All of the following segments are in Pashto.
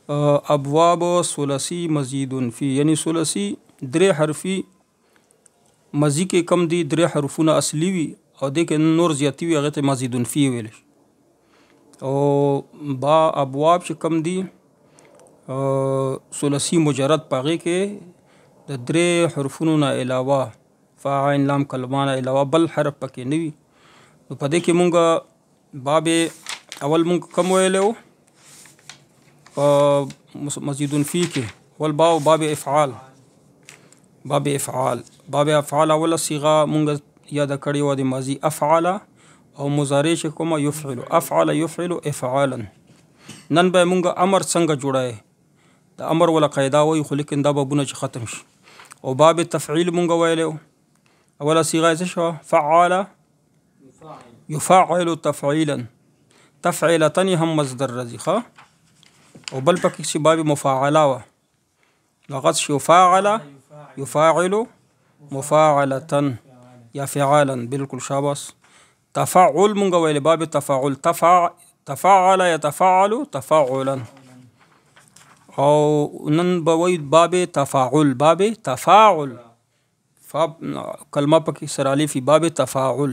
ابواب ثلاثی مزید فی، یعنی ثلاثی درې حرفي مزی کې کم دي، درې حرفونه اصلي وي او دې کې نور زیاتی وي، هغه ته مزید فی ویل شي. او با ابواب چې کم دي ثلاثی مجرد پاغې کې د درې حرفونو نه علاوه فا عین لام کلمه نه علاوه بل حرف پکې نه وي. نو په دې کې مونږ باب اول مونږ کم ویلو مزید فی کې والباء باب افعال. باب افعال اوله صيغه مونږ یاد کړی و د ماضی افعل او مضارع چې کومه یفعل، افعل یفعل افعالا. نن به مونږ امر څنګه جوړای، د امر ولا قاعده وای، خو لیکن دا بابونه چې ختم شي. او باب تفعیل مونږ ویلو اوله صيغه څه شو؟ فعل يفعل تفعيلا، تفعيلتن هم مصدر رضی ښه. او بل پکې چې باب مفاعله و لغت شو فاعل يفاعل مفاعلة یا فعالا، بالکل شاباس. تفعل مونږ ویل باب تفاعل، تفعل يتفعل تفعلا. او نن به وی باب تفاعل، باب تفاعل کلمه پکې سرالی فی باب تفاعل.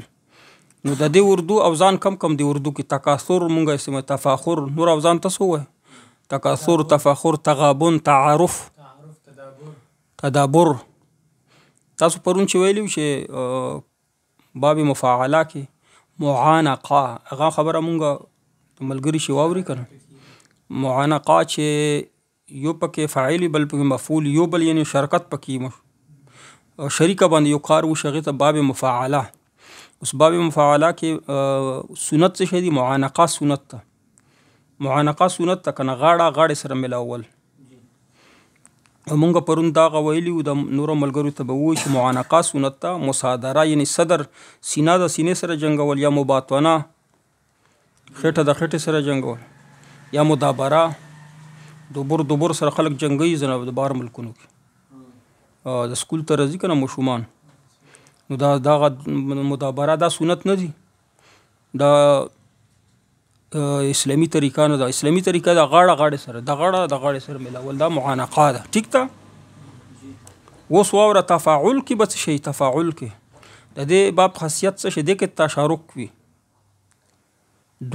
نو د دې اردو اوزان کم دی اردو کې تکاثر مونږه اسمه تفاخر، نور اوزان تاسو وای تکاثر، تفاخر، تغابن، تعارف، تدابر. تاسو پرون چې ویلو چې باب مفاعله کې معانقه، هغه خبره مونږه ملګری شي واوري کنه. معانقه چې یو پکې فاعل بل پکې مفعول، یو بل یعنی شرکت پکې شریکه باندې یو کار وشغه ته باب مفاعله. اوس باب مفاعله کې سنت څه شي دي؟ معانقه سنت ته، معانقه سنت ته کنه غاړه سره ملاول. مونږ پرون دا غویلی د نورو ملګرو ته به وایي چې معانقه سنت ته مصادره یعنی صدر سینه د سینې سره جنگول، یا مباطنه خټه د خټې سره جنگول، یا مدابره دوبر سره خلک جنگي زنه د بار ملکونو کې د سکول ته راځي کنه مشومان. نو دا مدابره دا سنت نه دي، دا اسلامی طریقه نه ده. اسلامی طریقه د غاړه سره د غاړه سره ملاول، دا معانقه ده. ټیک ته اوس واوره تفاعل کې بس شي. تفاعل کې د دې باب خاصیت څه شي؟ د کې تشارک وي،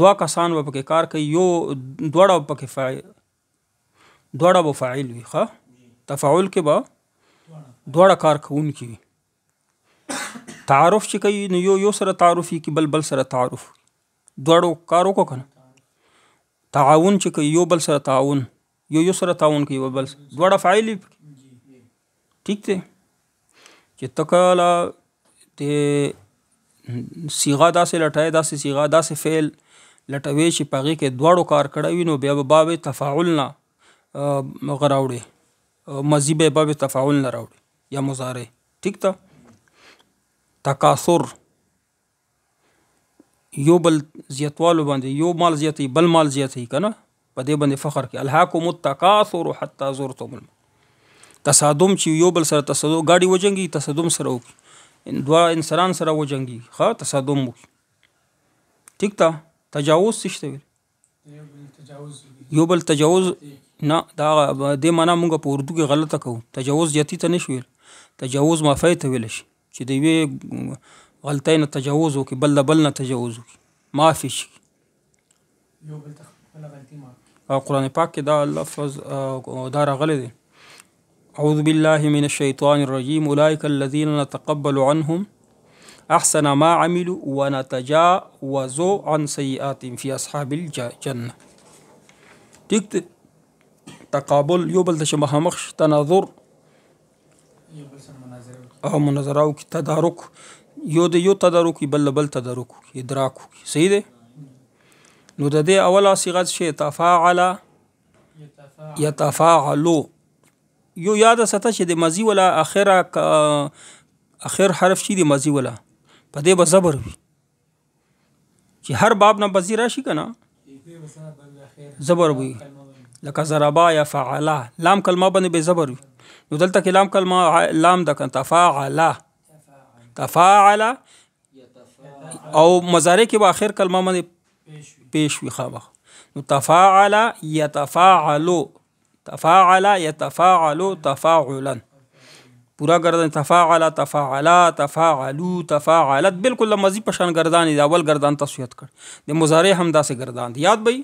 دوا کسان به پکې کار کوي، یو دوړه پکې فاعل، دوړه به فاعل وي ښه. تفاعل کې به دوړه کار کوونکی وي. تعارف چې کوي نو یو سره تعارفي کې بل سره تعارف، دوړو کار وکړو کنه. تعاون چې کوي یو بل سره تعاون، یو سره تعاون کوي بل دوړه فاعل. ٹھیک ته چې تکاله د صيغه داسې لټای، داسې صيغه داسې فعل لټوي چې پغې کې دوړو کار کړی نو بیا به باب تفاعل نه غراوړي، ماضی به باب تفاعل نه راوړي یا مضارع. ٹھیک ته تکاثر یو بل زیاتوالو باندې، یو مال زیاتی بل مال زیاتی کنه، په دې باندې فخر کې الهاکم التکاثر حتی زرتم تصادم چې یو بل سره تصادم، گاډي وجنګي تصادم سره وکړي، دوا انسان سره وجنګي ښه تصادم وکړي. ٹھیک ته تجاوز څه ویل؟ یو بل تجاوز نه، دا دې معنا مونږ په اردو کې غلطه کوو. تجاوز زیاتی ته نشي ویل، تجاوز معافی ته ویل شي چې د یوې غلطۍ نه تجاوز وکړي، بل نه تجاوز وکړي، معافي شي. او قرآن پاک کې دا لفظ دا راغلی دی، اعوذ بالله من الشیطان الرجیم اولئک الذین نتقبل عنهم احسن ما عملوا ونتجاوز عن سیئاتهم فی اصحاب الجنه. ٹھیک تقابل یو بل ته مخامخ، تناظر او مناظره او تدارک، یو د یو تدارک بل تدارک ادراک. صحیح دی. نو د دې اوله صيغه شی تفاعل يتفاعلوا، یو یاد ساته چې د ماضی ولا اخر حرف شي د ماضی ولا په دې به زبر وي، چې هر باب نه بزی راشي کنه زبر وي، لکه ضربا یا فعلا، لام کلمه باندې به زبر وي. نو دلته کې لام کلمه لام د تفاعل او مضارع کې به اخر کلمه باندې پیش وي خامخ. نو تفاعل يتفاعل تفاعل يتفاعل تفاعلا پورا گردان تفاعل تفاعلا تفاعلو تفاعلت بالکل مزید پشان گردان دی اول گردان تسویت کړ د مضارع هم داسې گردان دی یاد بئی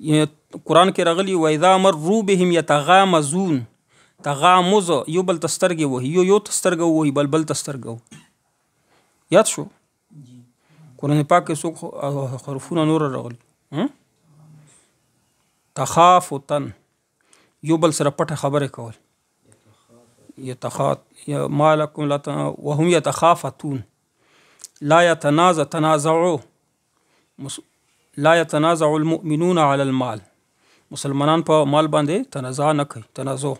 قرآن کې راغلی و اذا مروا بهم يتغامزون تغامز یو بل تسترګي وهي یو تسترګو وهي بل بل تسترګو یاد شو قرآن پاک کې څو حرفونه نور راغلي تخافتن یو بل سره پټه خبره کول ما لكم وهم يتخافتون لا يتنازعوا لا يتنازع المؤمنون على المال مسلمانان په مال باندې تنازع نه کوي تنازع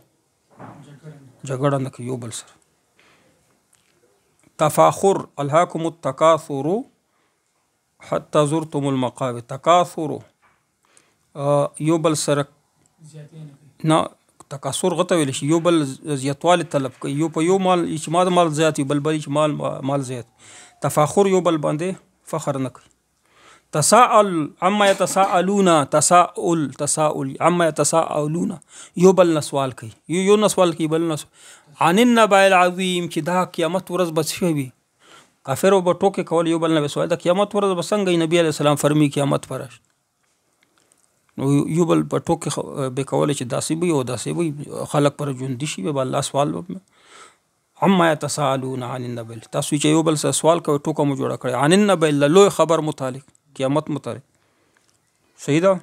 جګړه نه کوي یو بل سره تفاخر الهاكم التكاثر حتى زرتم المقابر تکاثر یو بل سره نه تکاثر غته ویل شي یو بل زیاتوالی طلب کوي یو په یو مال اجماع مال زیات بل بل مال زیات تفاخر یو بل باندې فخر نه کوي تساءل عما يتساءلون تساؤل عما يتساءلون یو بل سوال کوي یو سوال کوي بل عن النبأ العظیم چې دا قیامت ورځ به څه وي کافر به ټوکې کول یو بل نه سوال د قیامت ورځ به څنګه نبی علیه السلام فرمی قیامت پرش یو بل په ټوکې به کول چې داسې وي او داسې وي خلق پر ژوندي شي به الله سوال عما يتساءلون عن النبأ تاسو چې یو بل سوال کوي ټوکه مو جوړه کړی عن النبأ لوی خبر متعلق قیامت متعلق صحیح ده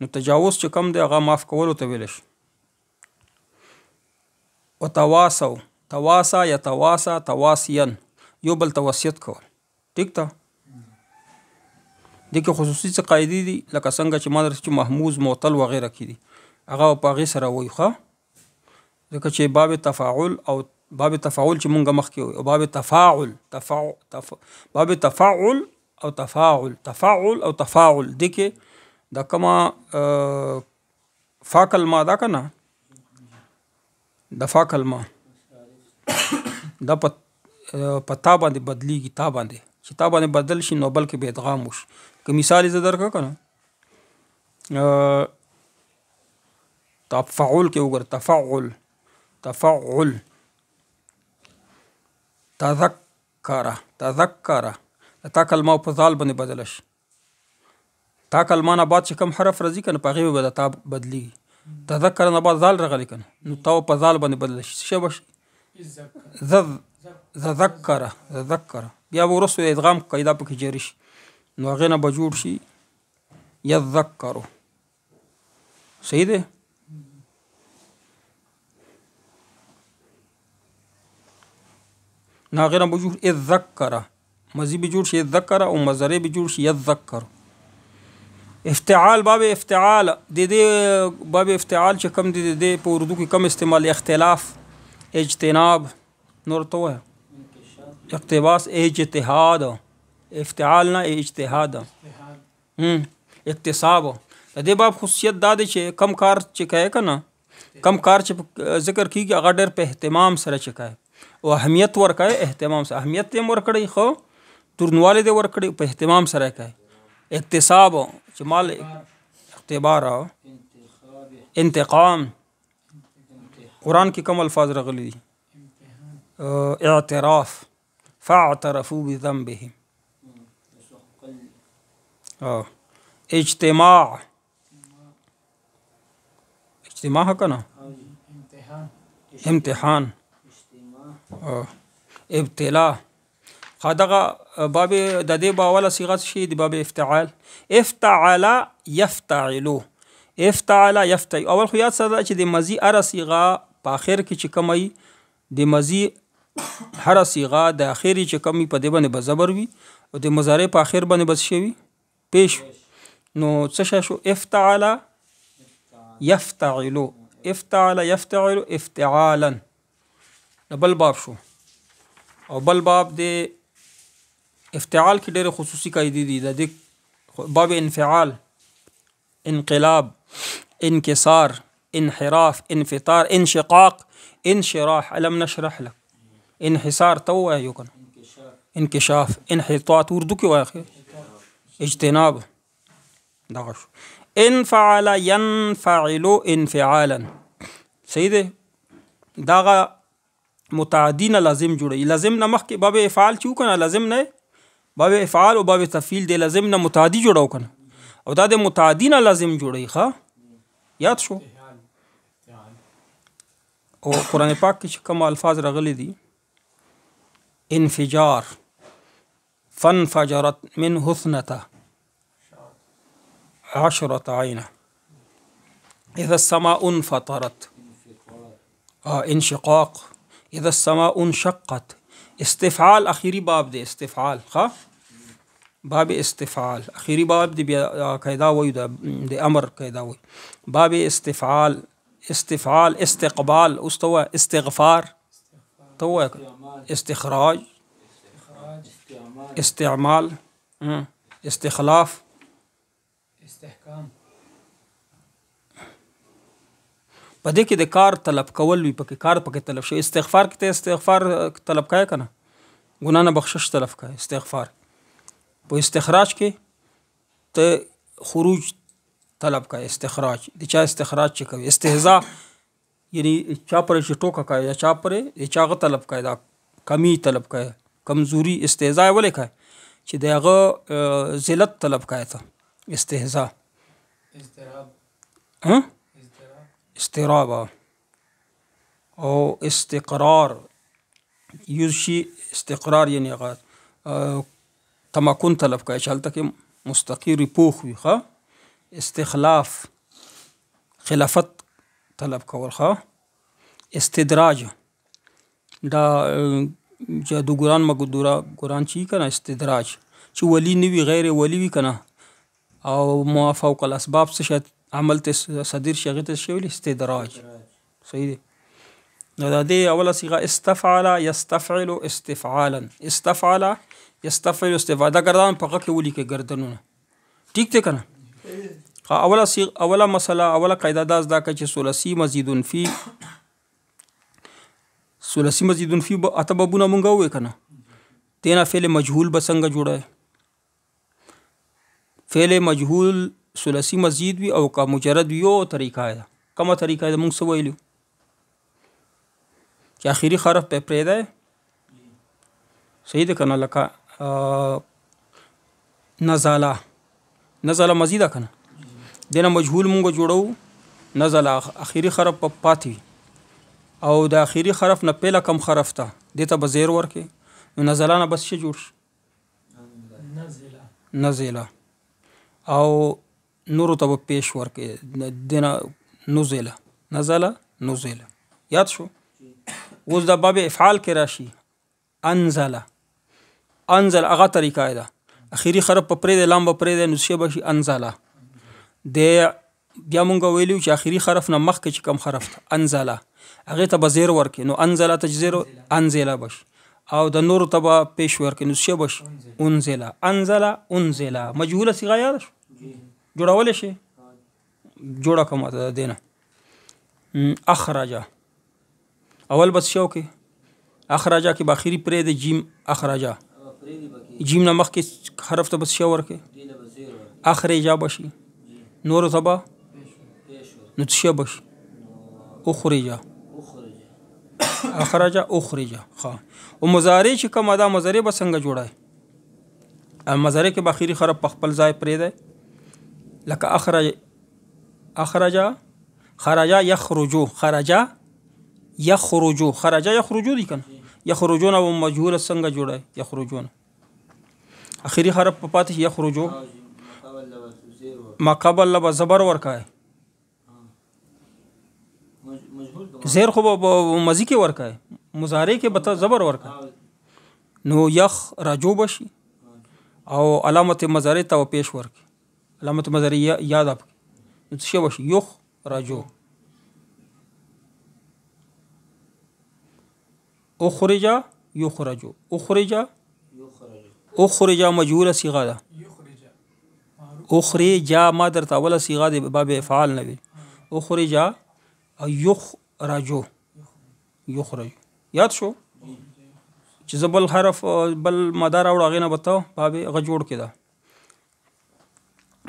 نو تجاوز چې کم دی هغه معاف کولو ته ویل شي وتواصوا تواصا يتواصى تواسيا یو بل توصیت کول ٹھیک ده دغه خصوصي څه قاعده دي لکه څنګه چې مادر چې محموز معطل وغیرہ کی دي هغه په هغه سره وایي ښه ځکه چې باب تفاعل او باب تفاعل چې مونږه مخکې او باب باب تفاعل او تفاعل او تفاعل دغه د کما فاکل ما دا کنه د فاکل ما د پتا باندې بدلیږي تا باندې چې تا باندې بدل شي نو بلکې به ادغام وشي که مثال زه درکړم کنه تفاعل کې وګور تفاعل تذکر تا کلمه په ځال باندې بدل شي تا کلمه نه بعد چې کوم حرف راځي کنه په هغه به تا بدلی تذکر نه بعد ځال راغلی کنه نو تا په ځال باندې بدل شي څه بشي تذکر بیا ورسو ادغام قاعده پکې جاری شي نو هغه نه به جوړ شي یذکر صحیح ده نو هغه نه به جوړ اذکر مزید به جوړ شي ذکر او مضارع به جوړ شي یذکر افتعال باب افتعال د دې باب افتعال چې کم د دې په اردو کې کم استعمال اختلاف اجتناب نور تو ہے اقتباس اجتهاد افتعال نه اجتهاد اکتساب د دې باب خصوصیت دا دی چې کم کار چې کوي کنه کم کار چې ذکر کیږي هغه ډېر په اهتمام سره چې کوي او اهمیت ورکړي اهتمام سره اهمیت یې ورکړي خو تورنواله دې ورکړي په اهتمام سره کوي اکتساب چې مال اختبار انتقام قرآن کې کوم الفاظ راغلي دي اعتراف فاعترفوا بذنبهم اجتماع کنه امتحان ابتلا خدغه باب د دې باوله صيغه شي د باب افتعال افتعل يفتعل افتعل يفتعل اول خو یاد سره چې د مزي ار صيغه په اخر کې چې کومي د مزي هر صيغه د اخري چې کومي په دې باندې بزبر وي او د مضارع په اخر باندې بس شي پیش نو څه شو افتعل يفتعل افتعل يفتعل افتعالا بل باب شو او بل باب د افتعال کې ډېر خصوصي قاعده دي د باب انفعال انقلاب انکسار انحراف انفطار انشقاق انشراح الم نشرح لك انحسار تو یو کنه انکشاف انحطاط اردو کې واخه اجتناب دغه شو. انفعل ينفعل انفعالا. صحیح دی. دغه متعدی نه لازم جوړي. لازم نه مخکې باب افعال چې وکنه لازم نه باب افعال او باب تفعیل دی لازم نه متعدی جوړو کنه او دا د متعدی نه لازم جوړي. ښه یاد شو. او قرآن پاک کې چې کوم الفاظ راغلي دي انفجار فانفجرت منه 12 عينه اذا السماء انفطرت انشقاق اذا السماء انشقت. استفعال اخیری باب دی. استفعال ښه باب استفعال اخیری باب دی. بیا قاعده وایو د امر قاعده وایو باب استفعال. استفعال استقبال استوى استغفار تو استخراج استعمال استخلاف استحکام. په دې کې د کار طلب کول وي پکې کار پکې طلب شي. استغفار کې ته استغفار طلب کای کنه ګناه نه بخشش طلب کای استغفار. په استخراج کې ته خروج طلب کای استخراج. د چا استخراج چې کوي استهزاء یعنی چا پر چې ټوکه کای یا چا پر چا غ طلب کای دا کمی طلب کای کمزوري استهزاء ولې کای چې دغه ذلت طلب کای ته استهزاء اضطراب استراب او استقرار یوشي استقرار یعنی هغه تمکن طلب کای چې هلته کې مستقر پوخ وي. ښه استخلاف خلافت طلب کول. ښه استدراج دا جادوګران مګدوران چی کنه استدراج چې ولی نوی غیر ولی وی کنه او موافق الاسباب څه شت عمل ته صدر شغت شوی استدراج. صحیح دی. نو دا دی اوله صيغه استفعل يستفعل استفعالا. استفعل يستفعل استفاده ګردان په کې ولي کې ګردنونه ټیک ته کنه. اوله مسله اوله قاعده دا زده کړه چې ثلاثي مزید فی اتبابونه مونږ وې کنه تینا فعل مجهول به څنګه جوړه. فعل مجهول ثلاثي مزید وي او کا مجرد یو طریقه ده. کومه طریقه ده مونږ څه ویلو چې اخیری حرف په پرې ده. صحیح ده کنه لکه نزله مزیده کنه دنه مجهول مونږ جوړو نزله اخیری حرف په پاتې او د اخیری حرف نه پهله کم حرف ته دته به زیر ورکې نو نزله نه بس شي جوړ نزله او نور ته به پیش ورکې دنه نزله نزله یاد شو. اوس د باب افعال کې راشي انزل هغه طریقه ده اخیری حرف په پرې د لام په پرې د نشه بشي انزل د بیا مونږ ویلو چې اخیری حرف نه مخکې چې کم حرف ته انزل هغه ته به زیر ورکې نو انزل تجزیر انزل بش او د نور ته به پیش ورکې نو شه بش انزل مجهوله صيغه یاد شو جوړول شي جوړه کومه ده دینه. اخرج اول بس شو کې اخرج کې باخری پرې د جیم اخرج جیم نه مخکې حرف ته بس شو ورکې اخرج بشي نور ته به نو شه بش اخرج اخرج ها. او مضارع چې کومه ده مضارع به څنګه جوړای مضارع کې باخری حرف په خپل ځای پرې ده لکه اخرج خرج يخرجو دي کنه يخرجون او مجهول څنګه جوړای يخرجون اخیری حرف په پاتې يخرجو ما قبل لب زبر ورکای زیر خو مزی کې ورکای مضارع کې بتا زبر ورکای نو يخرجو بشي او علامت مضارع ته پیش ورکي علامت مضارع یاد اپ څه بشي يخرجو اخرج مجهول صيغه ده اخرج ما درته اوله صيغه ده باب افعال نه وي اخرج يخرج یاد شو چې زبل حرف بل مدار او غینه بتاو باب غ جوړ کړه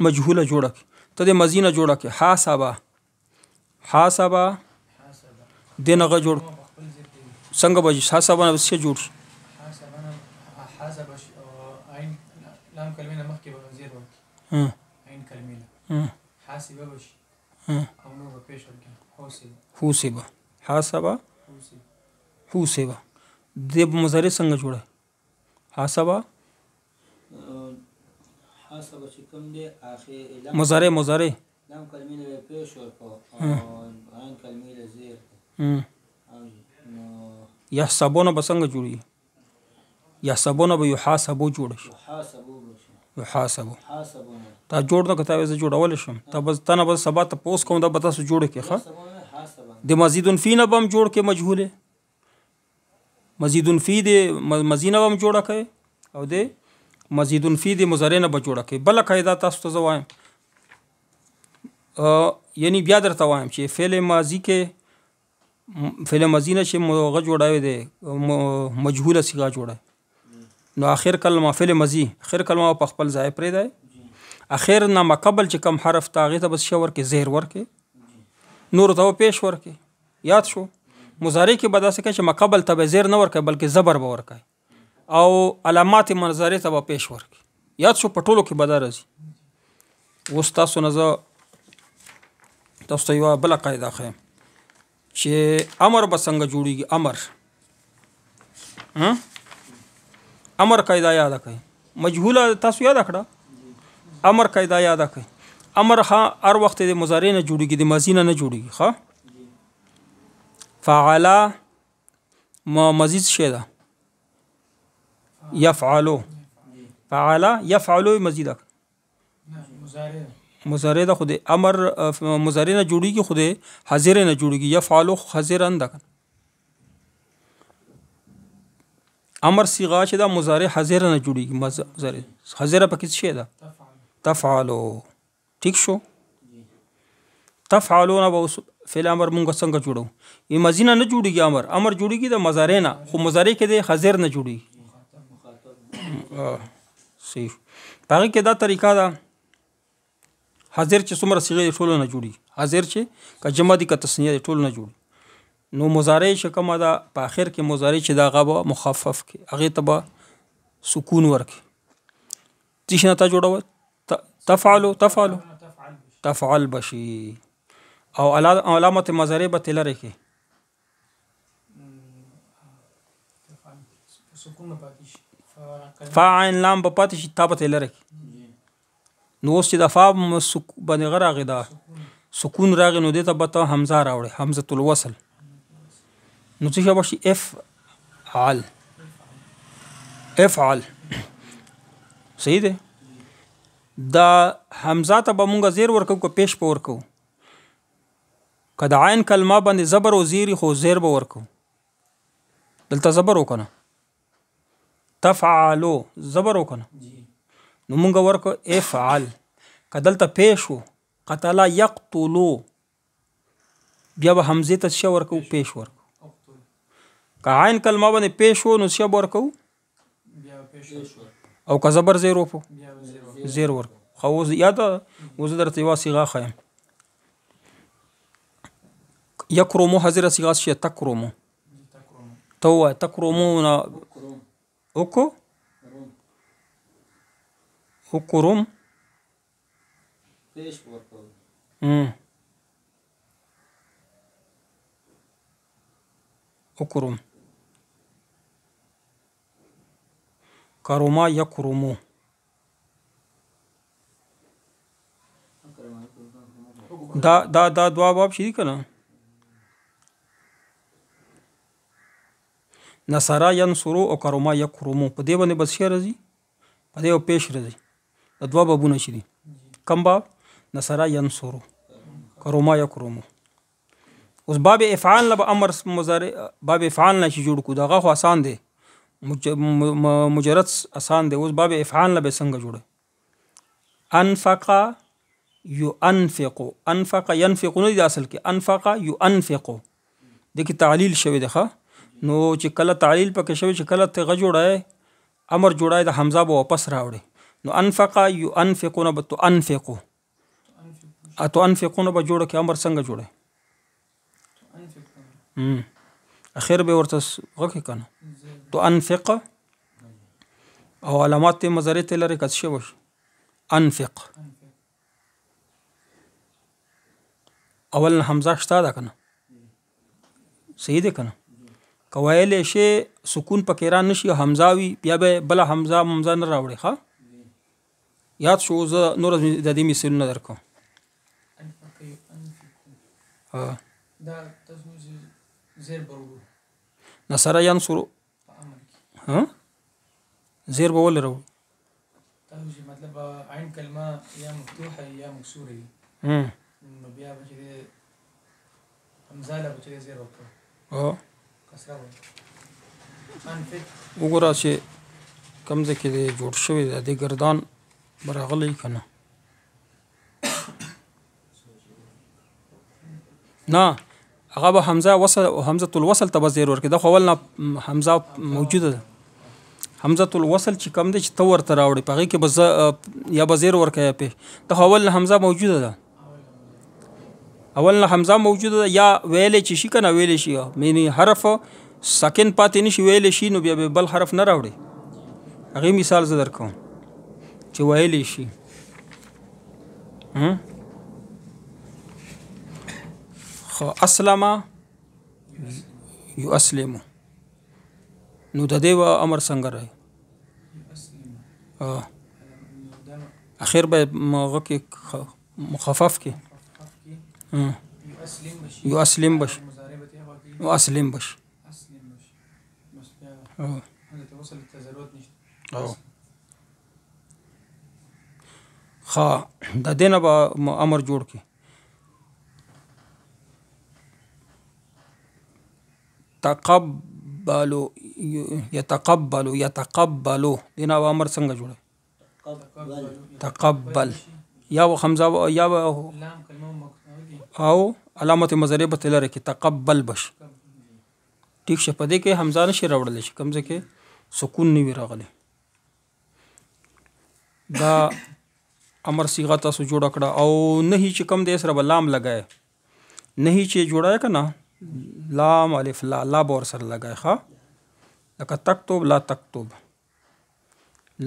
مجهوله جوړه کې ته د مزینه جوړه کې حاسبه دنغه جوړ څنګه به حاسبه نه څه جوړ شي حاسب عین لام کلمه نه مخکې به زیر ورکړي عین کلمه حاسبه بشي او نو به پیش ورکړي حوسبه حاسبه حوسبه د مضارع څنګه جوړه حاسبه چې کوم دی اخر مضارع لام کلمې له پیش ورکو او عین کلمې له زیر یحسبون به څنګه جوړي یحسبون به یحاسبو جوړ شي یحاسبو تا جوړ نه کته وځ جوړول شم ته بس تنه بس سبا ته پوس کوم دا به تاسو جوړ کې ښه د مزیدن فی نه بم جوړ کې مجهوله مزیدن فی د مزینه بم جوړه کې او د مزیدن فی د مضارع نه به جوړه کې بل قاعده تاسو ته وایم یعنی بیا درته وایم چې فعل ماضی کې فعل ماضی نه چې موغه جوړاوي دی مجهوله صيغه جوړه نو اخر کلمه فعل ماضی اخر کلمه په خپل ځای پرې دی اخر نه مقبل چې کم حرف تاغه ته بس شور کې زهر ورکه نور ته پیش ورکه یاد شو مضارع کې بداسه کې چې مقبل ته زهر نه ورکه بلکې زبر به ورکه او علامات منظره ته پیش ورکه یاد شو پټولو کې بدار راځي وستاسو نزه تاسو یو بل قاعده خه چې امر به څنګه جوړیږي امر قاعده یاد کړئ مجهوله تاسو یاد کړه امر قاعده یاد کړئ امر هر وخت د مضارع نه جوړیږي د ماضی نه جوړیږي ښه فعل مزید شه ده يفعلوا فعل يفعلوا مزید مضارع ده خود امر مضارع نه جوړیږي خود حاضر نه جوړیږي يفعلوا حاضرن ده امر صيغه چې دا مضارع حاضر نه جوړیږي مضارع حاضر پکې څه ده تفعلوا ٹھیک شو تفعلون به فعل امر مونږ څنګه جوړو ای مزینه نه جوړیږي امر جوړیږي د مضارع نه خو مضارع کې د حاضر نه جوړیږي صحیح باقي کې دا طریقه ده حاضر چې څومره صيغه ټول نه جوړي حاضر چې ک جمع دي ک تسنیه ټول نه جوړي نو مضارع چې کومه ده په اخر کې مضارع چې دا غبا مخفف کې هغه ته سکون ورکي تشنه تا جوړو تفعل بشي او علامت مضارع به تلره کې فاعل لام په پاتې شي تابت لره کې نو اوس چې د فا باندې غراغه دا سکون راغی نو دته به حمزه راوړي حمزه الوصل نو څه شابه شي افعل صحیح ده دا حمزه ته به مونږ زیر ورکو کو پیش په ورکو کدا عین کلمه باندې زبر او زیر خو زیر به ورکو دلته زبر وکنه تفعلوا زبر وکنه نو مونږ ورکو افعل کدلته پیشو قتل یقتلوا بیا به حمزه ته شو ورکو پیش ورکو که عین کلمه باندې پیشو نو شو ورکو او که زبر زیر وپو زیر ورکو خو یاد وزه درته یو صيغه خایم یکرمو حاضر صيغه شي تکرمو تو تکرمون حکرم پیش ورکو حکرم کرما یکرمو دا دوا باب شي کنه نصرا ينصرو او کرما یکرمو په دې باندې بس شي راځي په دې او پیش راځي د دوا بابونه شي کم باب نصرا ينصرو کرما یکرمو اوس باب افعال له امر مضارع باب افعال نه شي جوړ کو دغه خو آسان دی مجرد آسان دی اوس باب افعال له به څنګه جوړه انفق انفق ينفق نو د اصل کې انفق ينفق د کی تعلیل شوی دی ښه نو چې کله تعلیل پکې شوی چې کله ته غ جوړای امر جوړای د حمزه به واپس راوړي نو انفق ينفقون به تنفقو تنفقون به جوړه کې امر څنګه جوړه اخر به ورته غوښه کنه تنفق او علامات مضارع ته لري کڅ شوی انفق اول حمزه شته دا کنه صحیح ده کنه کوایل شی سکون پکې را نشي حمزاوي بیا به بل حمزه ممزه نه راوړي ښا یاد شو زه نور د دې مثالونه درکوم دا تاسو زیر برو نصر ينصر ها زیر به ول راوړي تاسو مطلب عین کلمه یا مفتوحه یا مکسوره نو بیا به حمزه له بچي زیر وکړه کسره وګوره چې کوم ځکه دی جوړ شوی د ګردان برغلی کنه نه هغه به حمزه وصل حمزه الوصل ته زیر ورکړي د خو ولنه حمزه موجوده ده حمزه الوصل چې کوم دی چې تو ورته راوړي پغې کې بز یا بزیر ورکړي په د خو ولنه حمزه موجوده ده اول حمزه موجوده ده یا ویلې چې شي کنه ویلې شي معنی حرف ساکن پاتې نشي ویلې شي نو بیا به بل حرف نه راوړي هغه مثال زه درکوم چې ویلې شي خو اسلم يسلم نو د دې امر څنګه راي اخر به مغه کې مخفف کې يسلم بش واسلم بش خا د دینه به امر جوړ کی تقبلوا يتقبلوا دینه امر څنګه جوړه تقبل یا حمزه یا او علامت مضارع به تلره کې تقبل بش ټیک شه پدې کې حمزه نشي راوړل شي کوم ځکه سکون نه وی راغلی دا امر صيغه تاسو جوړ کړه او نه چې کوم دې سره لام لګای نه چې جوړای کنه لام الف لا بور سره لګای ښا لکه تکتب لا تکتب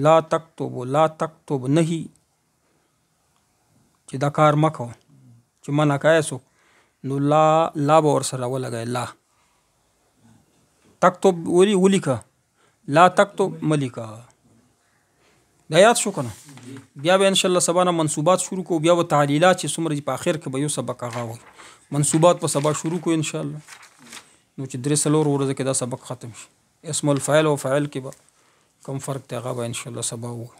لا تکتب لا تکتب نه چې دا کار مکو چې منا کای سو نو لا بور سره ولګای لا تکتب ولیکا لا تکتب ملیکا دا یاد شو کنه بیا به ان شاء الله سبا نه منصوبات شروع کو بیا و تعلیلات چې څومره په اخر کې به یو سبق هغه وي منصوبات په سبا شروع کو ان شاء الله نو چې درې سلور ورځې کې دا سبق ختم شي اسم الفاعل او فاعل کې به کم فرق ته هغه به ان شاء الله سبا وي